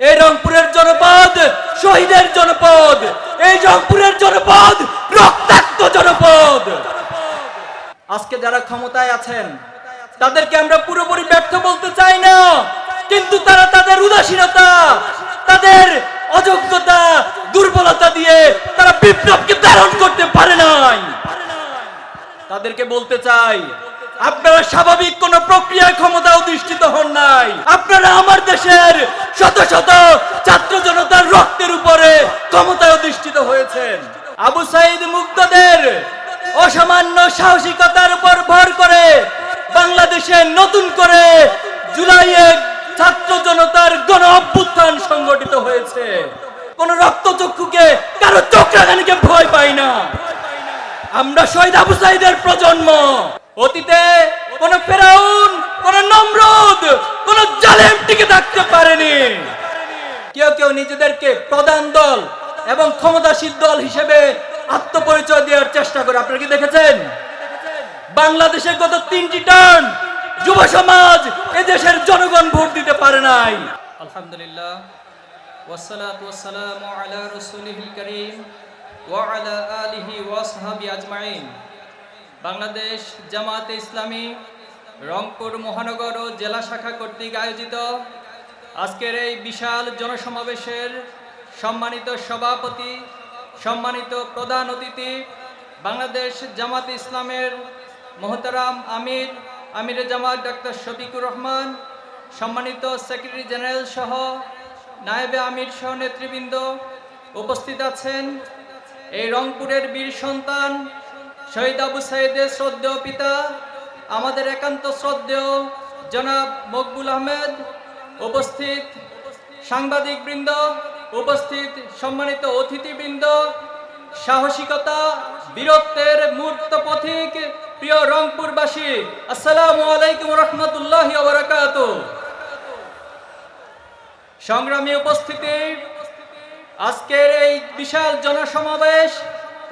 এই রংপুরের জনপদ শহীদের জনপদ, এই রংপুরের জনপদ রক্তাক্ত জনপদ। আজকে যারা ক্ষমতায় আছেন তাদেরকে আমরা পুরোপুরি ব্যর্থ বলতে চাই না, কিন্তু তারা তাদের উদাসীনতা, তাদের অযোগ্যতা, দুর্বলতা দিয়ে তারা বিপ্লবকে ধারণ করতে পারে নাই। তাদেরকে বলতে চাই, আপনারা স্বাভাবিক কোন প্রক্রিয়ায় ক্ষমতা অধিষ্ঠিত হন নাই। আপনারা আমার দেশের শত শত ছাত্র জনতার রক্তের উপরে ক্ষমতায় অধিষ্ঠিত হয়েছেন। আবু সাইদ মুগ্ধদের অসামান্য সাহসিকতার উপর ভর করে বাংলাদেশে নতুন করে জুলাইয়ে ছাত্র জনতার গণ অভ্যুত্থান সংগঠিত হয়েছে। কোন রক্তচক্ষুকে, কারো চোখ রাঙানিকে ভয় পাই না। আমরা শহীদ আবু সাইদের প্রজন্ম। অতীতে কোন ফেরাউন, কোন নমরুদ, কোন জালেম টিকে থাকতে পারেনি। কেউ কেউ নিজেদেরকে প্রধান দল এবং ক্ষমতাশীল দল হিসেবে আত্মপরিচয় দেওয়ার চেষ্টা করে। আপনারা কি দেখেছেন? বাংলাদেশে গত 3টি টার্ম যুব সমাজ এদেশের জনগণ ভোট দিতে পারে নাই। আলহামদুলিল্লাহ, ওয়াসসালাতু ওয়াসসালামু আলা রাসূলিল কারীম ওয়া আলা আলিহি ওয়া সাহবিহি আজমাইন। বাংলাদেশ জামাতে ইসলামী রংপুর মহানগর ও জেলা শাখা কর্তৃক আয়োজিত আজকের এই বিশাল জনসমাবেশের সম্মানিত সভাপতি, সম্মানিত প্রধান অতিথি, বাংলাদেশ জামাতে ইসলামের মোহতারাম আমির জামাত ডাক্তার শফিকুর রহমান, সম্মানিত সেক্রেটারি জেনারেল সহ নায়েবে আমির সহ নেতৃবৃন্দ উপস্থিত আছেন। এই রংপুরের বীর সন্তান শহীদ আবু সাইদের শ্রদ্ধেয় পিতা, আমাদের একান্ত শ্রদ্ধেয় জনাব মকবুল আহমেদ, উপস্থিত সাংবাদিক বৃন্দ, উপস্থিত সম্মানিত অতিথিবৃন্দ, সাহসিকতা বীরত্বের মূর্ত পথিক প্রিয় রংপুরবাসী, আসসালামু আলাইকুম রহমতুল্লাহি ওয়া বারাকাতুহু। সংগ্রামী উপস্থিতি, আজকের এই বিশাল জনসমাবেশ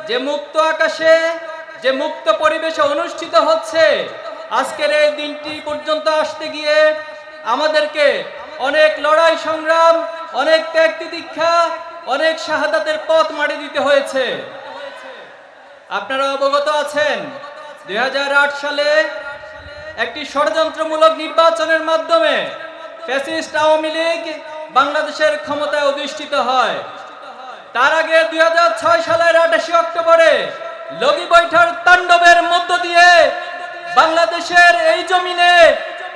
যে মুক্ত আকাশে, যে মুক্ত পরিবেশে অনুষ্ঠিত হচ্ছে, আজকের এই দিনটি পর্যন্ত আসতে গিয়ে আমাদেরকে অনেক লড়াই সংগ্রাম, অনেক ত্যাগ তিতিক্ষা, অনেক শাহাদাতের পথ মাড়ি দিতে হয়েছে। আপনারা অবগত আছেন 2008 সালে একটি ষড়যন্ত্রমূলক নির্বাচনের মাধ্যমে ফ্যাসিস্ট আওয়ামী লীগ বাংলাদেশের ক্ষমতায় অধিষ্ঠিত হয়। তার আগে 2006 সালের 28 অক্টোবরে লগি বৈঠার তাণ্ডবের মধ্য দিয়ে বাংলাদেশের এই জমিনে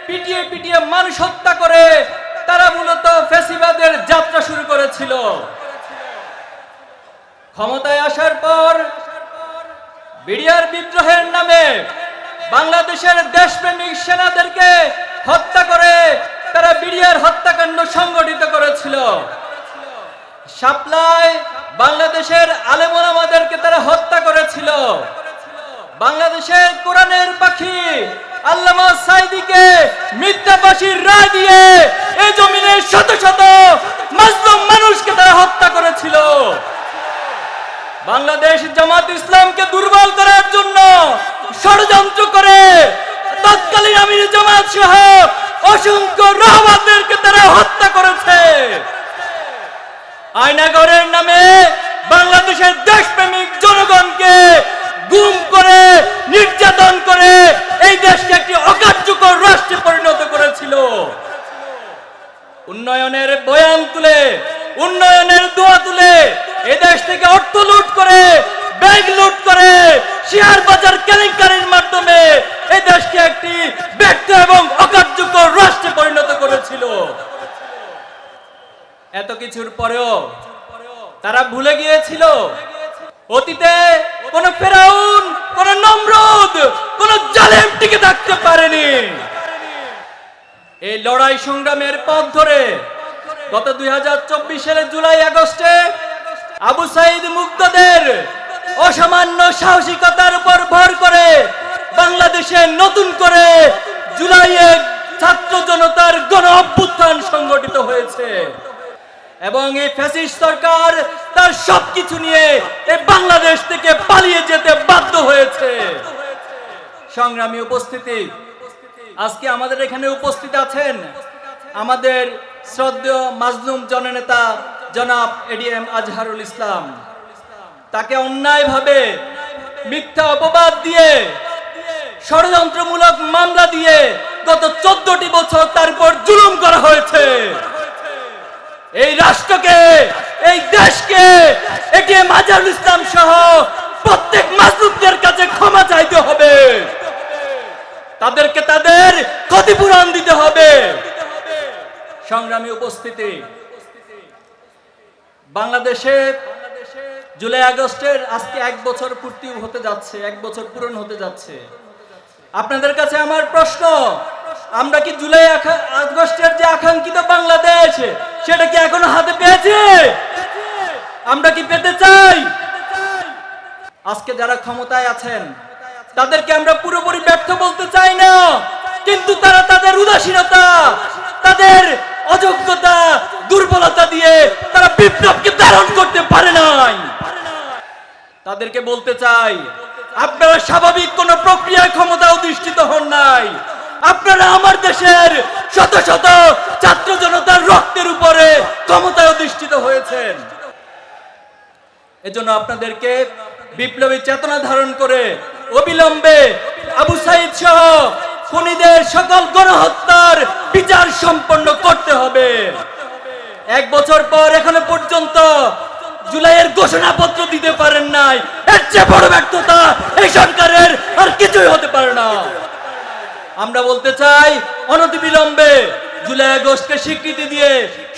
পিটিয়ে পিটিয়ে মানুষ হত্যা করে তারা মূলত ফ্যাসিবাদের যাত্রা শুরু করেছিল। ক্ষমতায় আসার পর বিডিআর বিদ্রোহের নামে বাংলাদেশের দেশপ্রেমিক সেনাদেরকে হত্যা করে তারা বিডিআর হত্যাকাণ্ড সংগঠিত করেছিল। শাপলায় বাংলাদেশের আলেম ওলামাদেরকে তারা হত্যা করেছিল। বাংলাদেশের কোরআনের পাখি আল্লামা সাঈদীকে মিথ্যা ফাঁসির রায় দিয়ে এই জমিনের শত শত মাজলুম মানুষকে তারা হত্যা করেছিল। বাংলাদেশ জামাত ইসলামকে দুর্বল করার জন্য ষড়যন্ত্র করে তৎকালীন আমির জামাত সহ অসংখ্য রাহবারদেরকে তারা হত্যা করেছে। আয়নাগরের নামে বাংলাদেশের দেশপ্রেমিক জনগণকে গুম করে, নির্যাতন করে এই দেশকে একটি অকার্যকর রাষ্ট্রে পরিণত করেছিল। উন্নয়নের বয়ান তুলে, উন্নয়নের দোয়া তুলে এই দেশ থেকে অর্থ লুট করে, ব্যাংক লুট করে, শেয়ার বাজার কেলেঙ্কারির মাধ্যমে এই দেশকে একটি ব্যর্থ এবং অকার্যকর রাষ্ট্রে পরিণত করেছিল। এত কিছুর পরেও তারা ভুলে গিয়েছিল অতীতে কোন ফেরাউন, কোন নমরুদ, কোন জালেম টিকে থাকতে পারেনি। এই লড়াই সংগ্রামের পথ ধরে গত 2024 সালের জুলাই আগস্টে আবু সাইদ মুগ্ধদের অসামান্য সাহসিকতার উপর ভর করে বাংলাদেশে নতুন করে জুলাইয়ে ছাত্র জনতার গণ অভ্যুত্থান সংগঠিত হয়েছে এবং এই ফ্যাসিস্ট সরকার তার সবকিছু নিয়ে এই বাংলাদেশ থেকে পালিয়ে যেতে বাধ্য হয়েছে। সংগ্রামী উপস্থিতি, আজকে আমাদের এখানে উপস্থিত আছেন আমাদের শ্রদ্ধেয় মাজলুম জননেতা জনাব এডিএম আজহারুল ইসলাম, তাকে অন্যায়ভাবে মিথ্যা অপবাদ দিয়ে ষড়যন্ত্রমূলক মামলা দিয়ে গত 14টি বছর তার উপর জুলুম করা হয়েছে। এই রাষ্ট্রকে, এই দেশকে এটিএম আজহারুল ইসলাম সহ প্রত্যেক মাজলুমদের কাছে ক্ষমা চাইতে হবে, তাদেরকে তাদের ক্ষতিপূরণ দিতে হবে। সংগ্রামী উপস্থিতি, বাংলাদেশে জুলাই আগস্টের আজকে 1 বছর পূর্তি হতে যাচ্ছে, 1 বছর পূরণ হতে যাচ্ছে। আপনাদের কাছে আমার প্রশ্ন, আমরা কি জুলাই আগস্টের যে আকাঙ্ক্ষিত বাংলাদেশ সেটা কি এখনো হাতে পেয়েছি? আমরা কি পেতে চাই? আজকে যারা ক্ষমতায় আছেন তাদেরকে আমরা পুরোপুরি ব্যর্থ বলতে চাই না, কিন্তু তারা তাদের উদাসীনতা, তাদের অযোগ্যতা, দুর্বলতা দিয়ে তারা বিপ্লবকে ধারণ করতে পারে নাই। তাদেরকে বলতে চাই, আপনারা স্বাভাবিক কোন প্রক্রিয়ায় ক্ষমতা অধিষ্ঠিত হন নাই। আপনারা আমার দেশের শত শত ছাত্র জনতার রক্তের উপরে ক্ষমতায় অধিষ্ঠিত হয়েছেন। এজন্য আপনাদেরকে বিপ্লবী চেতনা ধারণ করে অবিলম্বে আবু সাইদ সহ খুনিদের সকল গণহত্যার বিচার সম্পন্ন করতে হবে। 1 বছর পর এখনো পর্যন্ত জুলাইয়ের ঘোষণাপত্র দিতে পারেন নাই, এর চেয়ে বড় ব্যর্থতা এই সরকারের আর কিছুই হতে পারে না। আমরা বলতে চাই, অনতিবিলম্বে জুলাই আগস্টকে স্বীকৃতি দিয়ে,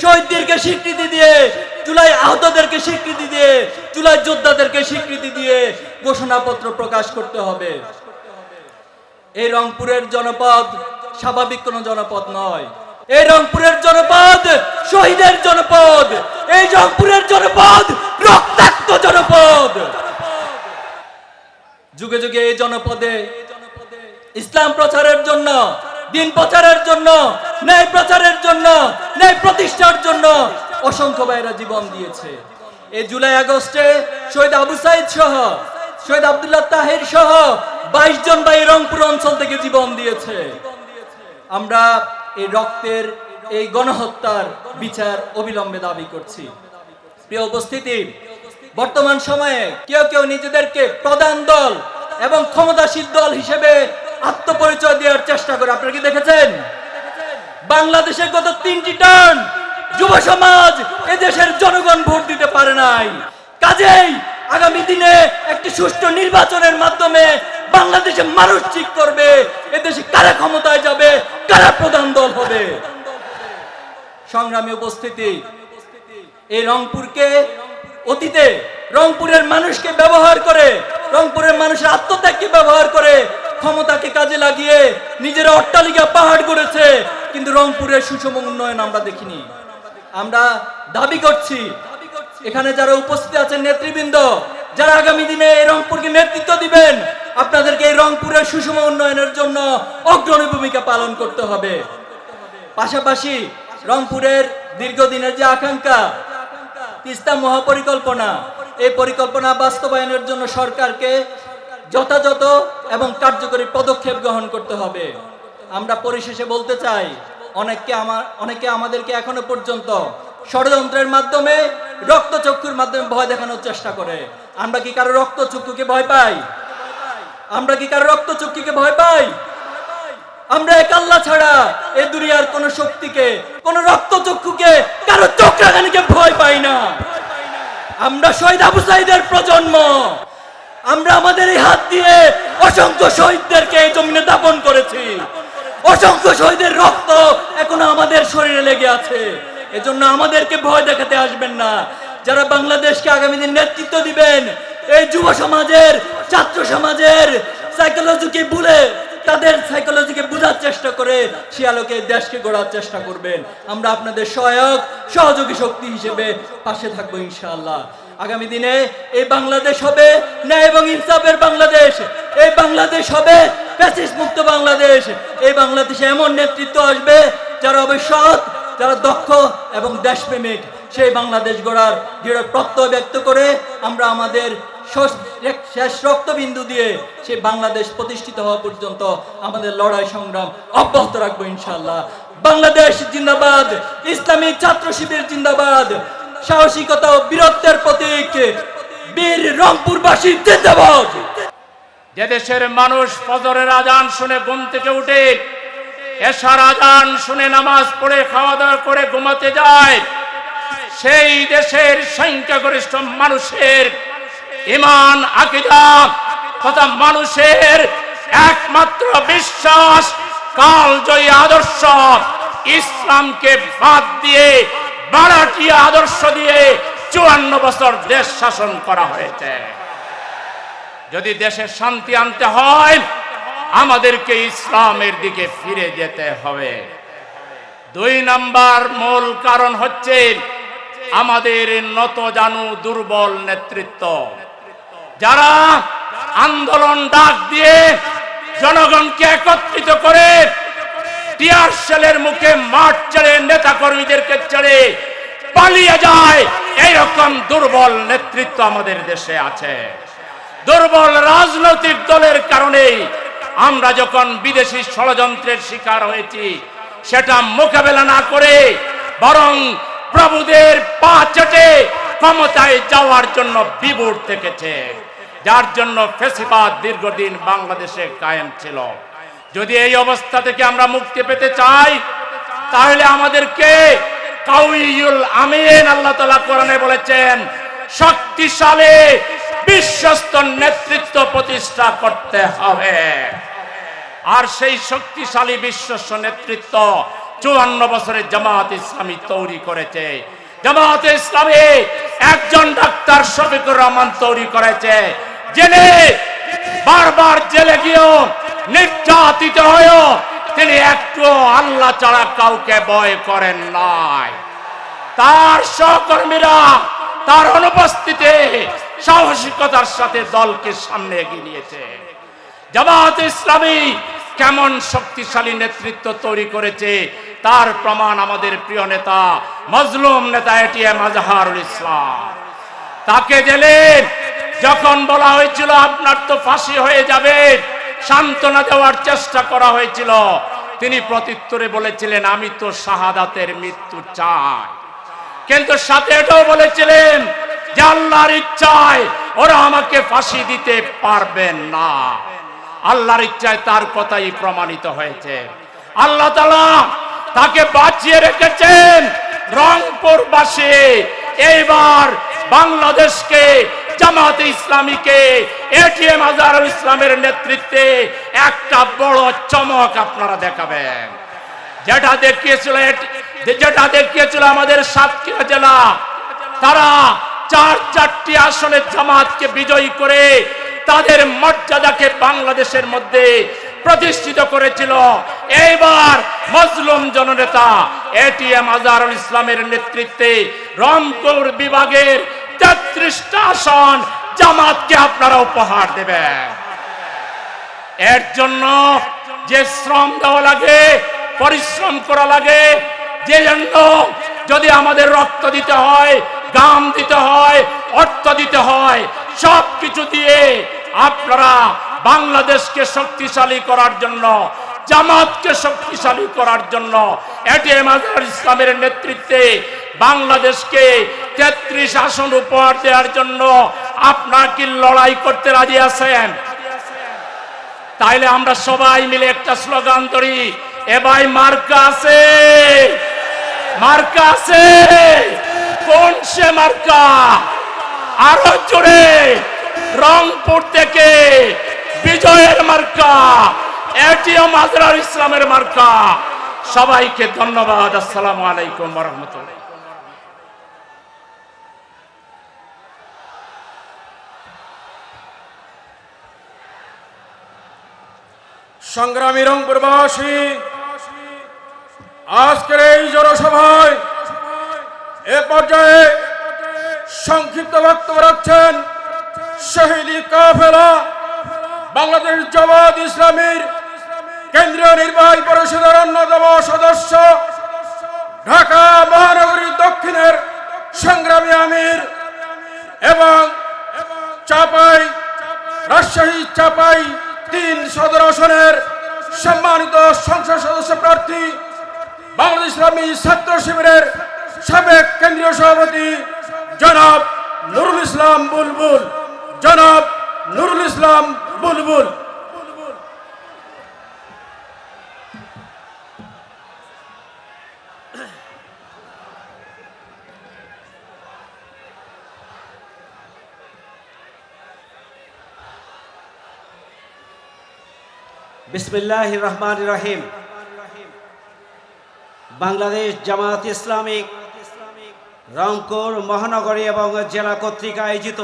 শহীদদেরকে স্বীকৃতি দিয়ে, জুলাই আহতদেরকে স্বীকৃতি দিয়ে, জুলাই যোদ্ধাদেরকে স্বীকৃতি দিয়ে ঘোষণাপত্র প্রকাশ করতে হবে। এই রংপুরের জনপদ স্বাভাবিক কোন জনপদ নয়। এই রংপুরের জনপদ শহীদের জনপদ। এই রংপুরের জনপদ রক্তাক্ত জনপদ। যুগে যুগে এই জনপদে ইসলাম প্রচারের জন্য, দিন প্রচারের জন্য, ন্যায় প্রচারের জন্য, ন্যায় প্রতিষ্ঠার জন্য অসংখ্য ভাইরা জীবন দিয়েছে। এই জুলাই আগস্টে শহীদ আবু সাইদ সহ, শহীদ আব্দুল্লাহ তাহির সহ 22 জন ভাই রংপুর অঞ্চল থেকে জীবন দিয়েছে। আমরা এই রক্তের, এই গণহত্যার বিচার অবিলম্বে দাবি করছি। প্রিয় উপস্থিতি, বর্তমান সময়ে কেউ কেউ নিজেদেরকে প্রধান দল এবং ক্ষমতাশীল দল হিসেবে আত্মপরিচয় দেওয়ার চেষ্টা করে। আপনারা কি দেখেছেন? বাংলাদেশের গত 3টি টার্ম যুব সমাজ এদেশের জনগণ ভোট দিতে পারে নাই। কাজেই আগামী দিনে একটি সুষ্ঠু নির্বাচনের মাধ্যমে বাংলাদেশে মানুষ ঠিক করবে এদেশে কারা ক্ষমতায় যাবে, কারা প্রধান দল হবে। সংগ্রামী উপস্থিতি, এই রংপুরকে অতীতে রংপুরের মানুষকে ব্যবহার করে, রংপুরের মানুষের আত্মত্যাগকে ব্যবহার করে ক্ষমতাকে কাজে লাগিয়ে নিজেরা অট্টালিকা পাহাড় করেছে, কিন্তু রংপুরের সুষম উন্নয়ন আমরা দেখিনি। আমরা দাবি করছি, এখানে যারা উপস্থিত আছেন নেতৃবৃন্দ, যারা আগামী দিনে এই রংপুরকে নেতৃত্ব দিবেন, আপনাদেরকে এই রংপুরের সুষম উন্নয়নের জন্য অগ্রণী ভূমিকা পালন করতে হবে। পাশাপাশি রংপুরের দীর্ঘদিনের যে আকাঙ্ক্ষা তিস্তা মহাপরিকল্পনা, এই পরিকল্পনা বাস্তবায়নের জন্য সরকারকে যথাযথ এবং কার্যকরী পদক্ষেপ গ্রহণ করতে হবে। আমরা পরিশেষে বলতে চাই, অনেকে আমাদেরকে এখনো পর্যন্ত ষড়যন্ত্রের মাধ্যমে, রক্তচক্ষুর মাধ্যমে ভয় দেখানোর চেষ্টা করে। আমরা কি কারো রক্তচক্ষুকে ভয় পাই? আমরা কি কারো রক্তচক্ষুকে ভয় পাই? আমরা এক আল্লাহ ছাড়া এই দুনিয়ার কোন শক্তিকে, কোন রক্তচক্ষুকে, কারো চক্রাঘানিকে ভয় পাই না। আমরা শহীদ আবু সাইদের প্রজন্ম। আমরা আমাদের এই হাত দিয়ে অসংখ্য শহীদদেরকে এই জমিনে দাপন করেছি। অসংখ্য শহীদের রক্ত এখনো আমাদের শরীরে লেগে আছে। এজন্য আমাদেরকে ভয় দেখাতে আসবেন না। যারা বাংলাদেশকে আগামী দিন নেতৃত্ব দিবেন, এই যুব সমাজের, ছাত্র সমাজের সাইকোলজিকে ভুলে, তাদের সাইকোলজিকে বোঝার চেষ্টা করে সে আলোকে দেশকে গড়ার চেষ্টা করবেন। আমরা আপনাদের সহায়ক, সহযোগী শক্তি হিসেবে পাশে থাকবো ইনশাআল্লাহ। আগামী দিনে এই বাংলাদেশ হবে ন্যায় এবং ইনসাফের বাংলাদেশ। এই বাংলাদেশ হবে ফ্যাসিস্ট মুক্ত বাংলাদেশ। এই বাংলাদেশে এমন নেতৃত্ব আসবে যারা হবে সৎ, যারা দক্ষ এবং দেশপ্রেমিক সেই বাংলাদেশ গড়ার দৃঢ় প্রত্যয় ব্যক্ত করে আমরা আমাদের শেষ রক্তবিন্দু দিয়ে সেই বাংলাদেশ প্রতিষ্ঠিত হওয়া পর্যন্ত আমাদের লড়াই সংগ্রাম অব্যাহত রাখবো ইনশাআল্লাহ। বাংলাদেশ জিন্দাবাদ, ইসলামী ছাত্র শিবির জিন্দাবাদ, সাহসিকতা ও বীরত্বের প্রতীক বীর রংপুরবাসী জিন্দাবাদ। যে দেশের মানুষ ফজরের আজান শুনে ঘুম থেকে উঠে, এশার আজান শুনে নামাজ পড়ে খাওয়া দাওয়া করে ঘুমাতে যায়, সেই দেশের সংখ্যাগরিষ্ঠ মানুষের ঈমান আকীদা তথা মানুষের একমাত্র বিশ্বাস কালজয়ী আদর্শ ইসলামকে বাদ দিয়ে বারাটিয়া আদর্শ দিয়ে 54 বছর দেশ শাসন করা হয়েছে। যদি দেশে শান্তি আনতে হয় আমাদেরকে ইসলামের দিকে ফিরে যেতে হবে। 2 নাম্বার মূল কারণ হচ্ছে আমাদের নতজানু দুর্বল নেতৃত্ব, যারা আন্দোলন ডাক দিয়ে জনগণকে একত্রিত করে টিয়ার সেলের মুখে মাঠ ছেড়ে নেতা কর্মীদেরকে ছেড়ে পালিয়ে যায়, এইরকম দুর্বল নেতৃত্ব আমাদের দেশে আছে। দুর্বল রাজনৈতিক দলের কারণে আমরা যখন বিদেশি ষড়যন্ত্রের শিকার হয়েছি সেটা মোকাবেলা না করে বরং প্রভুদের পা চেটে ক্ষমতায় যাওয়ার জন্য বিভোর থেকেছে, যার জন্য ফ্যাসিবাদ দীর্ঘদিন বাংলাদেশে কায়েম ছিল। যদি এই অবস্থা থেকে আমরা মুক্তি পেতে চাই তাহলে আমাদেরকে কাউইউল আমিন, আল্লাহ তাআলা কোরআনে বলেছেন, শক্তিশালী বিশ্বস্ত নেতৃত্ব প্রতিষ্ঠা করতে হবে। আর সেই শক্তিশালী বিশ্বস্ত নেতৃত্ব 54 বছরের জামাত ইসলামী তৈরি করেছে। জামাত ইসলামী একজন ডাক্তার শফিকুর রহমান তৈরি করেছে, জেলে বারবার জেলে গিয়েও নির্যাতিত হয়েও তিনি একটু আল্লাহ ছাড়া কাউকে ভয় করেন নাই। তার সহকর্মীরা তার অনুপস্থিতিতে সাহসিকতার সাথে দলকে সামনে এগিয়ে নিয়েছে। জামাত ইসলামী কেমন শক্তিশালী নেতৃত্ব তৈরি করেছে তার প্রমাণ আমাদের প্রিয় নেতা, মজলুম নেতা এটিএম আজহারুল ইসলাম। তাকে জেলে যখন বলা হয়েছিল আপনার তো ফাঁসি হয়ে যাবে, সান্ত্বনা দেওয়ার চেষ্টা করা হয়েছিল, তিনি প্রত্যুত্তরে বলেছিলেন আমি তো শাহাদাতের মৃত্যু চাই, কিন্তু সাথে এটাও বলেছিলেন যে আল্লাহর ইচ্ছায় ওরা আমাকে ফাঁসি দিতে পারবেন না। আল্লাহর ইচ্ছায় তার কথাই প্রমাণিত হয়েছে। আল্লাহ তাআলা তাকে বাঁচিয়ে রেখেছেন। রংপুরবাসী এইবার বাংলাদেশকে, জামাতে ইসলামীকে, এটিএম আজহারুল ইসলামের নেতৃত্বে একটা বড় চমক আপনারা দেখাবেন। যেটা দেখিয়েছিল আমাদের সাতক্ষীরা জেলা, তারা 4টি আসনে জামাতকে বিজয়ী করে তাদের মর্যাদাকে বাংলাদেশের মধ্যে প্রতিষ্ঠিত করেছিল। এইবার মজলুম জননেতা এটিএম আজহারুল ইসলামের নেতৃত্বে রংপুর বিভাগের 33টা আসন জামাতকে আপনারা উপহার দেবেন। এর জন্য যে শ্রম দেওয়া লাগে, পরিশ্রম করা লাগে, যে জন্য যদি আমাদের রক্ত দিতে হয়, গাম দিতে হয়, অর্থ দিতে হয়, সবকিছু দিয়ে আপনারা বাংলাদেশকে শক্তিশালী করার জন্য, জামাতকে শক্তিশালী করার জন্য, এটিএম আজহারুল ইসলামের নেতৃত্বে বাংলাদেশকে 33 আসন উপহার দেওয়ার জন্য আপনারা কি লড়াই করতে রাজি আছেন? তাইলে আমরা সবাই মিলে একটা স্লোগান ধরি, এ ভাই মার্কা আছে, মার্কা আছে, কোন সে মার্কা? আরো জোরে, রংপুর থেকে বিজয়ের মার্কা এটিএম আজহারুল ইসলামের মার্কা। সবাইকে ধন্যবাদ। আসসালামু আলাইকুম ওয়া রাহমাতুল্লাহ। সংগ্রামী রংপুরবাসী, আজকের এই জনসভায় এ পর্যায়ে সংক্ষিপ্ত বক্তব্য রাখছেন শহীদি কাফেলা বাংলাদেশ জামাত ইসলামীর কেন্দ্রীয় নির্বাহী পরিষদের অন্যতম সদস্য ঢাকা মহানগরী দক্ষিণের সংগ্রামী আমির এবং রাজশাহী চাপাই 3 সদর আসনের সম্মানিত সংসদ সদস্য প্রার্থী বাংলাদেশ ইসলামী ছাত্র শিবিরের সাবেক কেন্দ্রীয় সভাপতি জনাব নুরুল ইসলাম বুলবুল। জনাব নুরুল ইসলাম বুলবুল। বিসমিল্লাহির রহমানির রহিম। বাংলাদেশ জামাত ইসলামী রংপুর মহানগরী এবং জেলা কর্তৃক আয়োজিত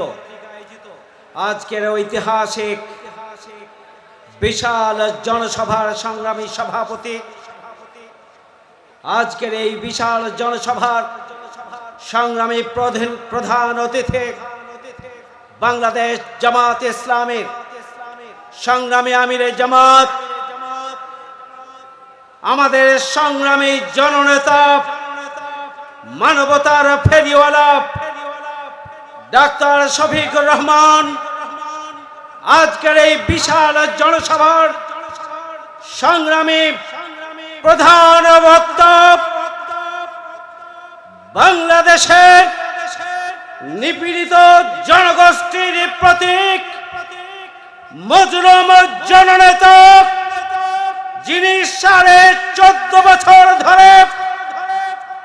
আজকের ঐতিহাসিক বিশাল জনসভার সংগ্রামী সভাপতি, আজকের এই বিশাল জনসভার সংগ্রামী প্রধান অতিথি বাংলাদেশ জামাত ইসলামীর সংগ্রামী আমিরে জামাত, আমাদের সংগ্রামী জননেতা, মানবতার ফেরিওয়ালা ডাক্তার শফিকুর রহমান, আজকের এই বিশাল জনসভার সংগ্রামী প্রধান বক্তা, বাংলাদেশের নিপীড়িত জনগোষ্ঠীর প্রতীক, মজলুম জননেতা, যিনি 14.5 বছর ধরে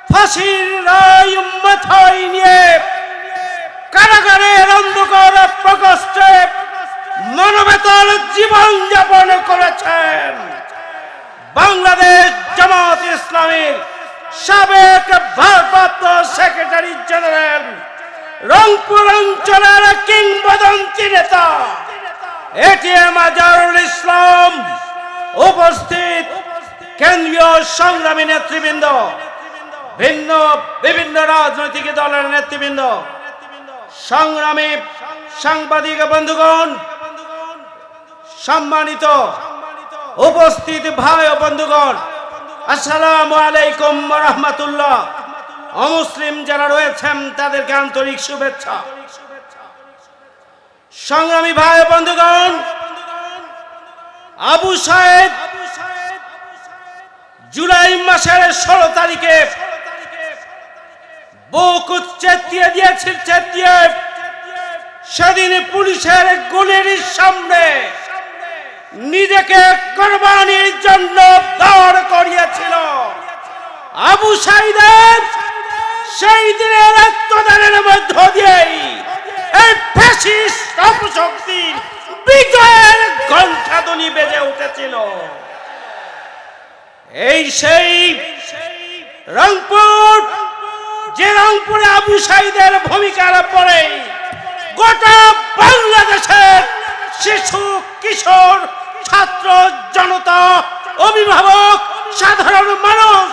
ফাঁসির রায় মাথায় নিয়ে কারাগারের অন্ধকার প্রকোষ্ঠে মানবতার জীবন যাপন করেছেন বাংলাদেশ জামাত ইসলামীর সাবেক ভারপ্রাপ্ত সেক্রেটারি জেনারেল, রংপুর অঞ্চলের কিংবদন্তি নেতা এটিএম আজহারুল ইসলাম, উপস্থিত কেন্দ্রীয় সংগ্রামী নেতৃবৃন্দ, বিভিন্ন রাজনৈতিক দলের নেতৃবৃন্দ, সংগ্রামী সাংবাদিক বন্ধুগণ, সম্মানিত উপস্থিত ভাই ও বন্ধুগণ, আসসালামু আলাইকুম ওয়া রাহমাতুল্লাহ। অমুসলিম যারা রয়েছেন তাদেরকে আন্তরিক শুভেচ্ছা। সংগ্রামী ভাই ও বন্ধুগণ, আবু সাইদ জুলাই মাসের 16 তারিখে বুক চেতিয়ে সেদিন পুলিশের গুলির সামনে নিজেকে কোরবানির জন্য দাঁড় করিয়েছিল। আবু সাইদের সেই দিনের রক্তদানের মধ্য দিয়েই এই ফ্যাসিস্ট অপশক্তির বিজয়ের ঘণ্টাধ্বনি বেজে উঠেছিল। এই সেই রংপুর, যে রংপুরে আবু সাইদের ভূমিকার পরে গোটা বাংলাদেশের শিশু, কিশোর, ছাত্র জনতা, অভিভাবক, সাধারণ মানুষ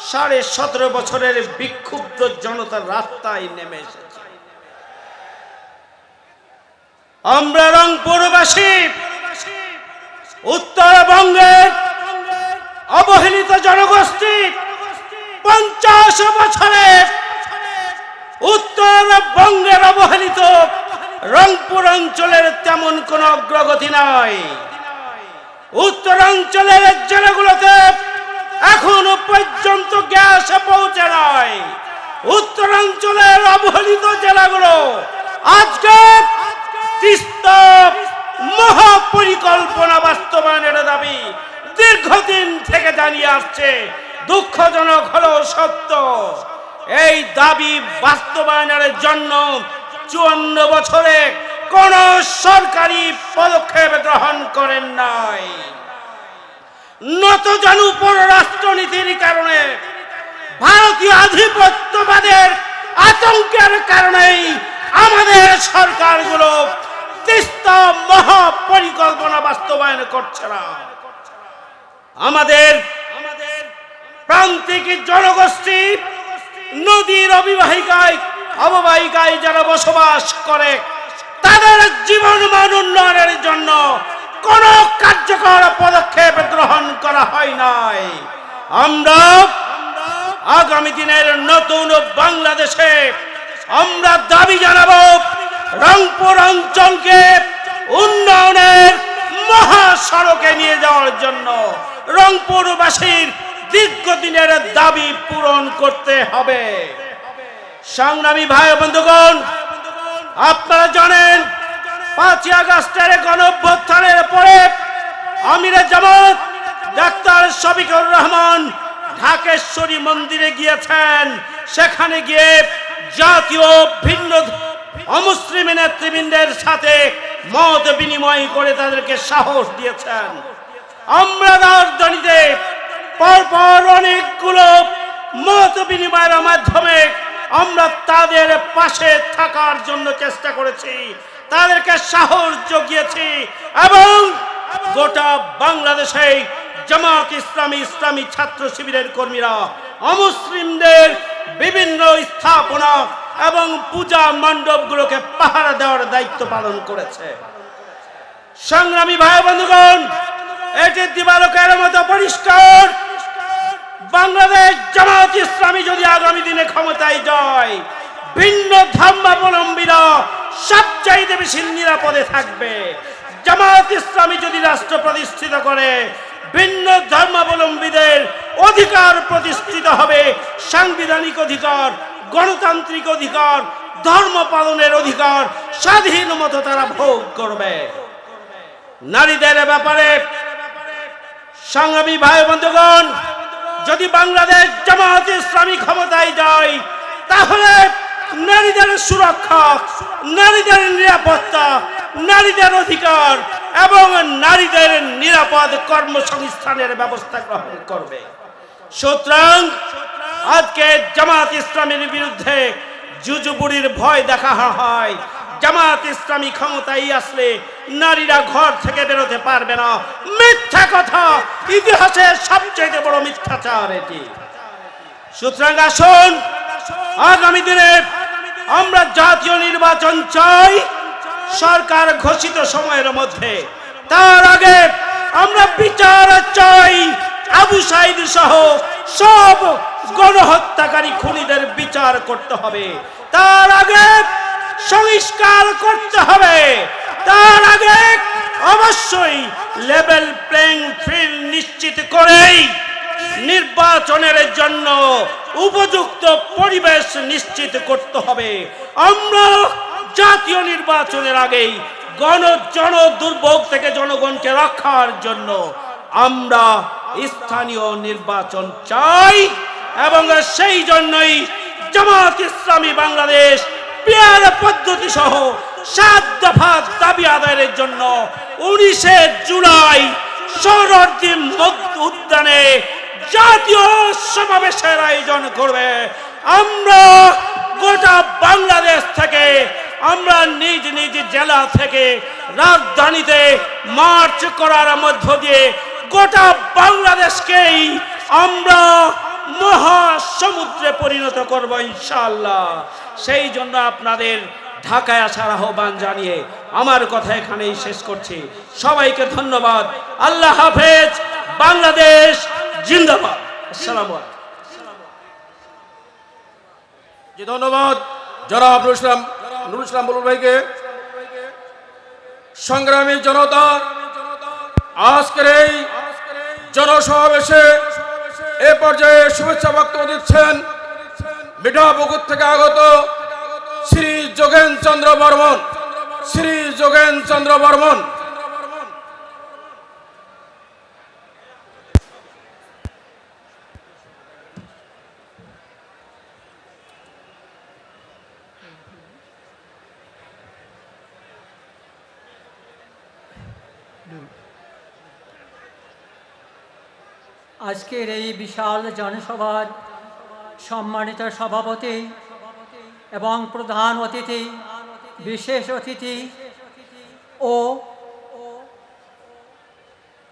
17.5 বছরের বিক্ষুব্ধ জনতার রাস্তায় নেমে এসেছে। আমরা রংপুরবাসী উত্তরবঙ্গের অবহেলিত জনগোষ্ঠী 50 বছরের উত্তরবঙ্গের অবহেলিত রংপুর অঞ্চলের তেমন কোন অগ্রগতি নাই। উত্তরাঞ্চলের জেলাগুলোতে এখনো পর্যন্ত গ্যাস পৌঁছে নাই। উত্তরাঞ্চলের অবহেলিত জেলাগুলো আজকে তিস্তা মহাপরিকল্পনা বাস্তবায়নের দাবি দীর্ঘদিন থেকে জানিয়ে আসছে। দুঃখজনক হলেও সত্য, এই দাবি বাস্তবায়নের জন্য 54 বছরে কোন সরকারি পদক্ষেপ গ্রহণ করেন নাই। নতজানু পররাষ্ট্রনীতির কারণে, ভারতীয় আধিপত্যবাদের আতঙ্কের কারণেই আমাদের সরকারগুলো তিস্তা মহাপরিকল্পনা বাস্তবায়ন করছে না। আমাদের প্রান্তিক জনগোষ্ঠী নদীর অববাহিকায় যারা বসবাস করে, তাদের জীবন মান উন্নয়নের জন্য কোন কার্যকর পদক্ষেপ গ্রহণ করা হয় নাই। আমরা আগামী দিনের নতুন বাংলাদেশে আমরা দাবি জানাবো রংপুর অঞ্চলকে উন্নয়নের মহাসড়কে নিয়ে যাওয়ার জন্য রংপুরবাসীর দীর্ঘদিনের দাবি পূরণ করতে হবে। সংগ্রামী ভাই ও বন্ধুগণ, আপনারা জানেন 5ই আগস্টের গণঅভ্যুত্থানের পরে আমিরে জামাত ডাক্তার শফিকুর রহমান ঢাকেশ্বরী মন্দিরে গিয়েছেন। সেখানে গিয়ে জাতীয় ভিন্ন অমুসলিম নেতৃবৃন্দের সাথে মত বিনিময় করে তাদেরকে সাহস দিয়েছেন। আমরা রাজধানীতে পরপর অনেকগুলো মত বিনিময়ের মাধ্যমে আমরা তাদের পাশে থাকার জন্য চেষ্টা করেছি, তাদেরকে সাহস জুগিয়েছি এবং গোটা বাংলাদেশে জামাত ইসলামী ইসলামী ছাত্র শিবিরের কর্মীরা অমুসলিমদের বিভিন্ন স্থাপনা এবং পূজা মণ্ডপগুলোকে পাহারা দেওয়ার দায়িত্ব পালন করেছে। সংগ্রামী ভাই বন্ধুগণ, এটি দিবালোকের মতো পরিষ্কার, বাংলাদেশ জামাত ইসলামী যদি আগামী দিনে ক্ষমতায় যায়, ভিন্ন ধর্মাবলম্বীরা সবচাইতে বেশি নিরাপদে থাকবে। জামাত ইসলামী যদি রাষ্ট্র প্রতিষ্ঠিত করে, ভিন্ন ধর্মাবলম্বীদের অধিকার প্রতিষ্ঠিত হবে, সাংবিধানিক অধিকার, গণতান্ত্রিক অধিকার, ধর্ম পালনের অধিকার স্বাধীন মতো তারা ভোগ করবে। নারীদের ব্যাপারে সংগ্রামী ভাই বন্ধুগণ, যদি বাংলাদেশ জামাত ইসলামী ক্ষমতায় যায়, তাহলে নারীদের সুরক্ষা, নারীদের নিরাপত্তা, নারীদের অধিকার এবং নারীদের নিরাপদ কর্মসংস্থানের ব্যবস্থা গ্রহণ করবে। সুতরাং আজকে জামাত ইসলামীর বিরুদ্ধে জুজুবুড়ির ভয় দেখানো হয়। জামাত ইসলামী ক্ষমতায় আসলে নারীরা ঘর থেকে বেরোতে পারবে না, মিথ্যা কথা, ইতিহাসের সবচেয়ে বড় মিথ্যাচার এটি। সুতরাং আসুন আগামী দিনে আমরা জাতীয় নির্বাচন চাই সরকার ঘোষিত সময়ের মধ্যে। তার আগে আমরা বিচার চাই, আবু সাঈদ সহ সব গণহত্যাকারী খুনিদের বিচার করতে হবে। তার আগে সংস্কার করতে হবে। তার আগে অবশ্যই লেভেল প্লেইং ফিল্ড নিশ্চিত করেই নির্বাচনের জন্য উপযুক্ত পরিবেশ নিশ্চিত করতে হবে। আমরা জাতীয় নির্বাচনের আগেই জন দুর্ভোগ থেকে জনগণকে রক্ষার জন্য আমরা স্থানীয় নির্বাচন চাই এবং সেই জন্যই জামাত ইসলামী বাংলাদেশ পিয়ার পদ্ধতি সহ 7 দফা দাবি আদায়ের জন্য 19শে জুলাই সোহরাওয়ার্দী উদ্যানে জাতীয় সমাবেশের আয়োজন করবে। আমরা গোটা বাংলাদেশ থেকে, আমরা নিজ নিজ জেলা থেকে রাজধানীতে মার্চ করার মধ্য দিয়ে গোটা বাংলাদেশকেই আমরা মহাসমুদ্রে পরিণত করব ইনশাআল্লাহ। সেই জন্য আপনাদের ঢাকায় আসার আহ্বান জানিয়ে আমার কথা এখানেই শেষ করছি। সবাইকে ধন্যবাদ। আল্লাহ হাফেজ। বাংলাদেশ জিন্দাবাদ। আসসালামু আলাইকুম। জি, ধন্যবাদ জনাব নুরুল ইসলাম বুলবুল ভাইকে। সংগ্রামী জনতা, আজকের এই জনসমাবেশে এ পর্যায়ে শুভেচ্ছা বক্তব্য দিচ্ছেন মিঠাপুকুর থেকে আগত শ্রী যোগেন চন্দ্র বর্মন। শ্রী যোগেন চন্দ্র বর্মন। আজকের এই বিশাল জনসভার সম্মানিত সভাপতি এবং প্রধান অতিথি, বিশেষ অতিথি ও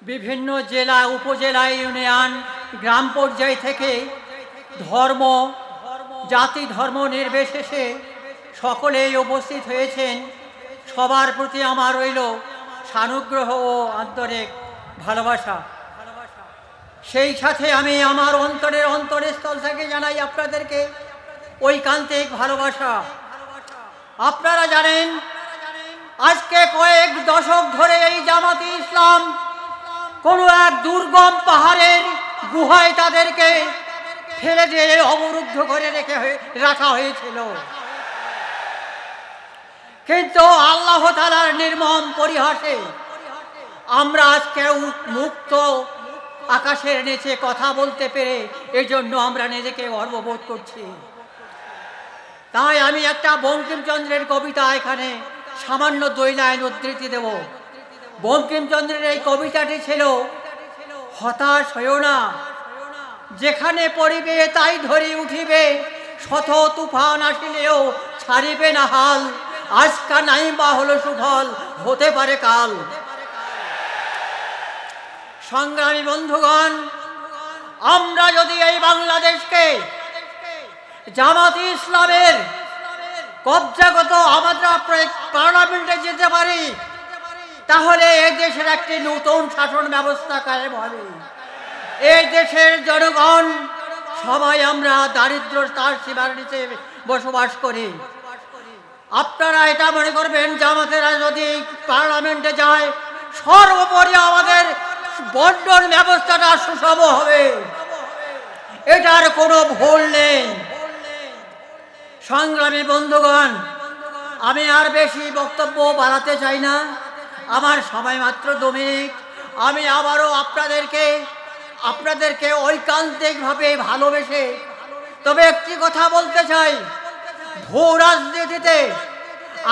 বিভিন্ন জেলা, উপজেলা, ইউনিয়ন, গ্রাম পর্যায় থেকে ধর্ম, জাতি, ধর্ম নির্বিশেষে সকলেই উপস্থিত হয়েছেন। সবার প্রতি আমার রইল সানুগ্রহ ও আন্তরিক ভালোবাসা। সেই সাথে আমি আমার অন্তরস্থল থেকে জানাই আপনাদেরকে ঐকান্তিক ভালোবাসা। আপনারা জানেন আজকে কয়েক দশক ধরে এই জামাতে ইসলাম কোনো এক দুর্গম পাহাড়ের গুহায় তাদেরকে ফেলে দিয়ে অবরুদ্ধ করে রাখা হয়েছিল, কিন্তু আল্লাহ তাআলার নির্মম পরিহাসে আমরা আজকে মুক্ত আকাশের নিচে কথা বলতে পেরে এই জন্য আমরা নিজেকে গর্ববোধ করছি। তাই আমি একটা বঙ্কিমচন্দ্রের কবিতা এখানে সামান্য 2 লাইন উদ্ধৃতি দেব। বঙ্কিমচন্দ্রের এই কবিতাটি ছিল, হতাশ হইও না, যেখানে পড়িবে তাই ধরি উঠিবে, শত তুফান আসিলেও ছাড়িবে না হাল, আজকা নাই বা হলো সুফল, হতে পারে কাল। সংগ্রামী বন্ধুগণ, আমরা যদি এই বাংলাদেশকে জামাতে ইসলামের কবজাগত আমরা পার্লামেন্টে যেতে পারি, তাহলে এই দেশের একটি নতুন শাসন ব্যবস্থা কায়েম হবে। এই দেশের জনগণ সবাই আমরা দারিদ্রতার সীমার নিচে বসবাস করি। আপনারা এটা মনে করবেন জামাতেরা যদি পার্লামেন্টে যায় সর্বোপরি আমাদের বন্টন ব্যবস্থাটা সুষম হবে, এটার কোনো ভুল নেই। সংগ্রামী বন্ধুগণ, আমি আর বেশি বক্তব্য বাড়াতে চাই না, আমার সময় মাত্র 2 মিনিট। আমি আবারও আপনাদেরকে ঐকান্তিকভাবে ভালোবেসে তবে একটি কথা বলতে চাই, ভূ রাজনীতিতে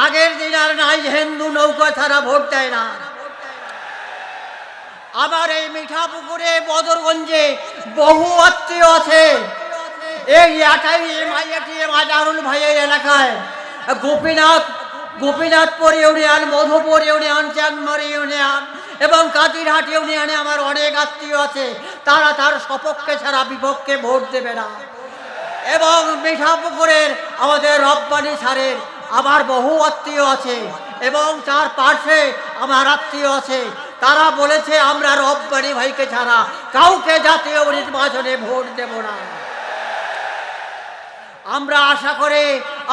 আগের দিন আর নাই, হিন্দু নৌকা ছাড়া ভোট দেয় না। আমার এই মিঠাপুকুরে বদরগঞ্জে বহু আত্মীয় আছে। এই আজারুল ভাইয়ের এলাকায় গোপীনাথপুর ইউনিয়ন, মধুপুর ইউনিয়ন, চাঁদমারি ইউনিয়ন এবং কাতিরহাট ইউনিয়নে আমার অনেক আত্মীয় আছে। তারা তার সপক্ষে ছাড়া বিপক্ষে ভোট দেবে না। এবং মিঠাপুকুরের আমাদের রব্বানি স্যারের আমার বহু আত্মীয় আছে এবং তার পাশে আমার আত্মীয় আছে। তারা বলেছে আমরা রব্বানি ভাইকে ছাড়া কাউকে জাতীয় নির্বাচনে ভোট দেব না। আমরা আশা করি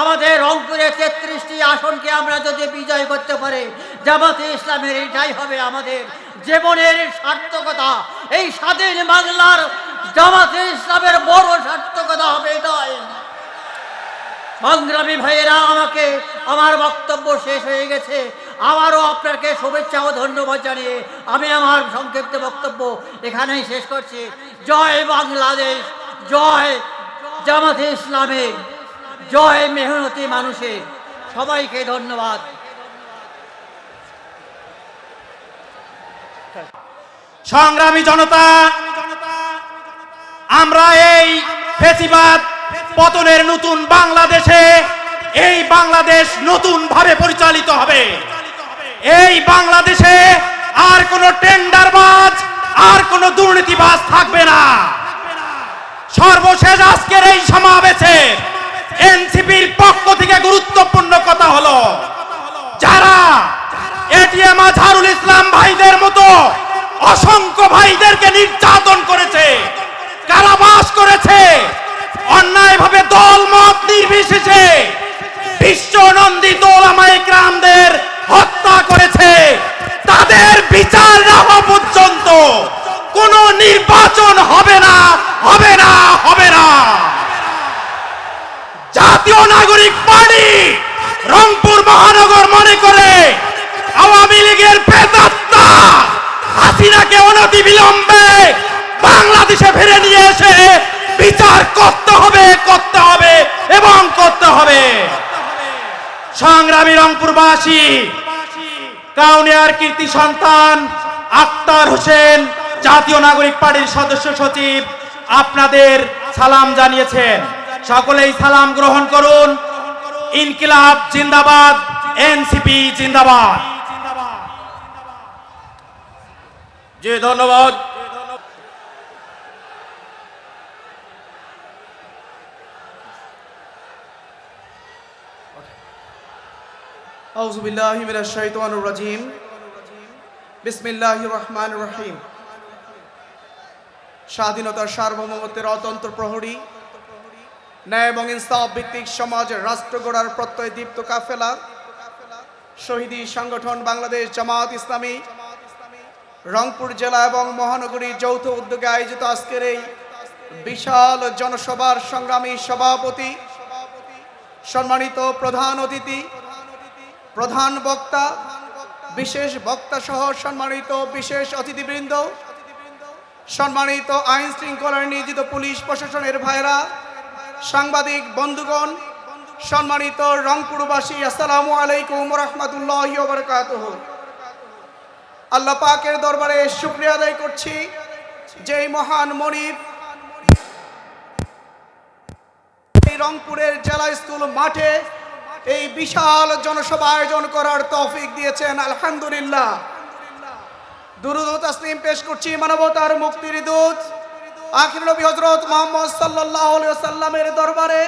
আমাদের রংপুরে 33টি আসনকে আমরা যদি বিজয় করতে পারি, জামাতে ইসলামের এটাই হবে আমাদের জীবনের সার্থকতা। এই স্বাধীন বাংলার জামাতে ইসলামের বড় সার্থকতা হবে এটাই। সংগ্রামী ভাইয়েরা, আমার বক্তব্য শেষ হয়ে গেছে। আবারও আপনাকে শুভেচ্ছা ও ধন্যবাদ জানিয়ে আমি আমার সংক্ষিপ্ত বক্তব্য এখানেই শেষ করছি। জয় বাংলাদেশ, জয় জামাতে ইসলামের, জয় মেহনতি মানুষের। সবাইকে ধন্যবাদ। সংগ্রামী জনতা, আমরা এই ফ্যাসিবাদ পতনের নতুন বাংলাদেশে এই বাংলাদেশ নতুন ভাবে পরিচালিত হবে। এই বাংলাদেশে আর কোনো টেন্ডারবাজ, আর কোনো দুর্নীতিবাজ থাকবে না। সর্বশেষ আজকের এই সমাবেশে এনসিপির পক্ষ থেকে গুরুত্বপূর্ণ কথা হলো, যারা এটিএম আজহারুল ইসলাম ভাইদের মতো অসংখ্য ভাইদেরকে নির্যাতন করেছে, কারাবাস করেছে, অন্যায়ভাবে দল মত নির্বিশেষে বিশ্বনন্দিত ওলামায়ে কেরামদের হত্যা করেছে, তাদের বিচার না হওয়া পর্যন্ত কোনো নির্বাচন হবে না, হবে না, হবে না। জাতীয় নাগরিক পার্টি রংপুর মহানগর মনে করে আওয়ামী লীগের প্রেতাত্মা হাসিনাকে অনতিবিলম্বে বাংলাদেশে ফিরে নিয়ে এসে বিচার করতে হবে, করতে হবে এবং করতে হবে। সংগ্রামী রংপুরবাসী, কাউনিয়ার কীর্তি সন্তান আক্তার হোসেন জাতীয় নাগরিক পার্টির সদস্য সচিব আপনাদের সালাম জানিয়েছেন। সকলেই সালাম গ্রহণ করুন। ইনকিলাব জিন্দাবাদ, এনসিপি জিন্দাবাদ। জি ধন্যবাদ। আউযু বিল্লাহি মিনাশ শাইতানির রাজিম। বিসমিল্লাহির রহমানির রহিম। স্বাধীনতার সার্বভৌমত্বের অতন্ত্র প্রহরী, ন্যায় এবং ইনসাফ ভিত্তিক সমাজ রাষ্ট্র গড়ার প্রত্যয় দীপ্ত কাফেলা, শহীদী সংগঠন বাংলাদেশ জামাত ইসলামী রংপুর জেলা এবং মহানগরী যৌথ উদ্যোগে আয়োজিত আজকের এই বিশাল জনসভার সংগ্রামী সভাপতি, সম্মানিত প্রধান অতিথি, প্রধান বক্তা, বিশেষ বক্তা সহ সম্মানিত বিশেষ অতিথিবৃন্দ, সম্মানিত আইন শৃঙ্খলায় নিয়োজিত পুলিশ প্রশাসনের ভাইরা, সাংবাদিক বন্ধুগণ, সম্মানিত রংপুরবাসী, আসসালামু আলাইকুম রহমতুল্লাহি ওয়া বারাকাতুহু। আল্লাহ পাকের দরবারে শুকরিয়া আদায় করছি যে এই মহান মনিব এই রংপুরের জেলা স্কুল মাঠে এই বিশাল জনসভা আয়োজন করার তৌফিক দিয়েছেন, আলহামদুলিল্লাহ। দুরূদ ও তাসলিম পেশ করছি মানবতার মুক্তির দূত আখির নবী হযরত মুহাম্মদ সাল্লাল্লাহু আলাইহি ওয়াসাল্লামের দরবারে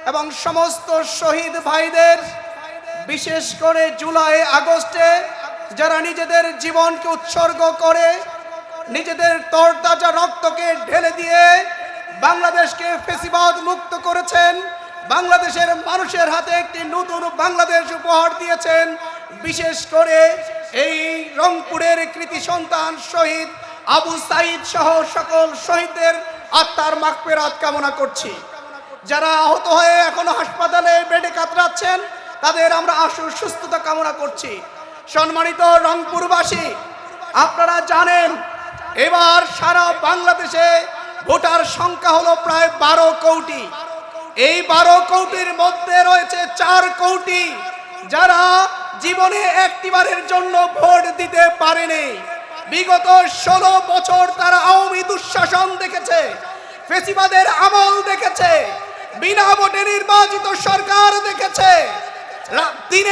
এবং সমস্ত শহীদ ভাইদের, বিশেষ করে জুলাই আগস্টে যারা নিজেদের জীবনকে উৎসর্গ করে নিজেদের তরতাজা রক্তকে ঢেলে দিয়ে বাংলাদেশকে ফ্যাসিবাদ মুক্ত করেছেন, বাংলাদেশের মানুষের হাতে একটি নতুন বাংলাদেশ উপহার দিয়েছেন। বিশেষ করে এই রংপুরের কৃতি সন্তান শহীদ আবু সাঈদ সহ সকল শহীদদের আত্মার মাগফিরাত কামনা করছি। যারা আহত হয়ে এখনো হাসপাতালে বেডে কাতরাচ্ছেন তাদের আমরা আশু সুস্থতা কামনা করছি। সম্মানিত রংপুরবাসী, আপনারা জানেন এবার সারা বাংলাদেশে ভোটার সংখ্যা হলো প্রায় 12 কোটি। এই 12 কোটির মধ্যে রয়েছে 4 কোটি যারা জীবনে একটিবারের জন্য ভোট দিতে পারেনি। বিগত 16 বছর তারা আওয়ামী দুঃশাসন দেখেছে, ফ্যাসিবাদের আমল দেখেছে, বিনা ভোটে নির্বাচিত সরকার দেখেছে। দিনে